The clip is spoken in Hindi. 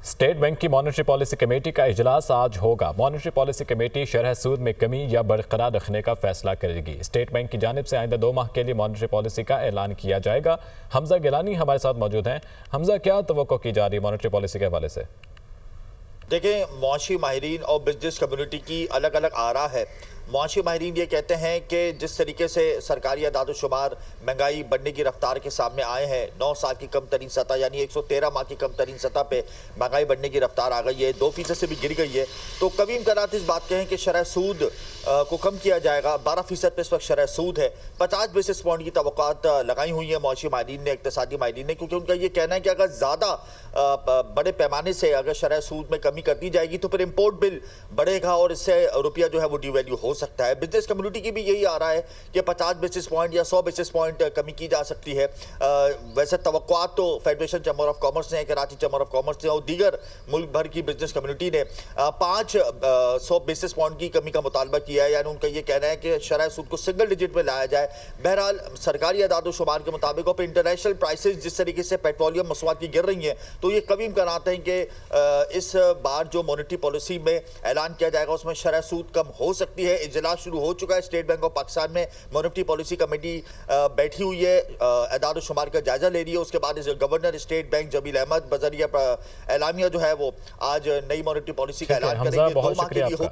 स्टेट बैंक की मॉनेटरी पॉलिसी कमेटी का इजलास आज होगा। मॉनेटरी पॉलिसी कमेटी शरह सूद में कमी या बरकरार रखने का फैसला करेगी। स्टेट बैंक की जानिब से आइंदा 2 माह के लिए मॉनेटरी पॉलिसी का ऐलान किया जाएगा। हमजा गिलानी हमारे साथ मौजूद हैं। हमजा, क्या तवक्को की जा रही है मॉनेटरी पॉलिसी के हवाले से? देखें, मुआशी माहिरीन और बिजनेस कम्युनिटी की अलग अलग आरा है। मुआशी माहिरीन ये कहते हैं कि जिस तरीके से सरकारी अदाद-ओ-शुमार महंगाई बढ़ने की रफ्तार के सामने आए हैं, 9 साल की कम तरीन सतह यानी 113 माह की कम तरीन सतह पे महंगाई बढ़ने की रफ्तार आ गई है, 2% से भी गिर गई है। तो कभी इम्कानात इस बात के हैं कि शरह सूद को कम किया जाएगा। 12% पे इस वक्त शरह सूद है। 50 बेसिस पॉइंट की तवक्कात लगाई हुई है मुआशी माहिरीन ने, इक्तिसादी माहिरीन ने, क्योंकि उनका ये कहना है कि अगर ज़्यादा बड़े पैमाने से अगर शरह सूद में कमी कर दी जाएगी तो फिर इम्पोर्ट बिल बढ़ेगा और इससे रुपया जो है वो डिवैल्यू हो सकता है। बिजनेस कम्युनिटी की भी यही आ रहा है कि 50 बेसिस पॉइंट या 100 बेसिस पॉइंट कमी की जा सकती है। वैसे तवक्कुआत तो फेडरेशन चैम्बर ऑफ कॉमर्स ने, कराची चैम्बर ऑफ कॉमर्स ने और दीगर मुल्क भर की बिजनेस कम्युनिटी ने 500 बेसिस पॉइंट की कमी का मुतालबा किया है। यानी उनका ये कहना है कि शरह सूद को सिंगल डिजिट में लाया जाए। बहरहाल सरकारी अदाद-ओ-शुमार के मुताबिक और इंटरनेशनल प्राइसेस जिस तरीके से पेट्रोलियम मसनूआत की गिर रही हैं, तो ये कभी इम्कान आते हैं कि इस बार जो मॉनेटरी पॉलिसी में ऐलान किया जाएगा उसमें शरह सूद कम हो सकती है। इजलास शुरू हो चुका है। स्टेट बैंक ऑफ पाकिस्तान में मॉनेटरी पॉलिसी कमेटी बैठी हुई है, अदाद-ओ-शुमार का जायजा ले रही है। उसके बाद governor state bank Jameel Ahmed बजरिया एलामिया जो है वो आज नई मॉनेटरी पॉलिसी का ऐलान करेंगे। 2 माह के लिए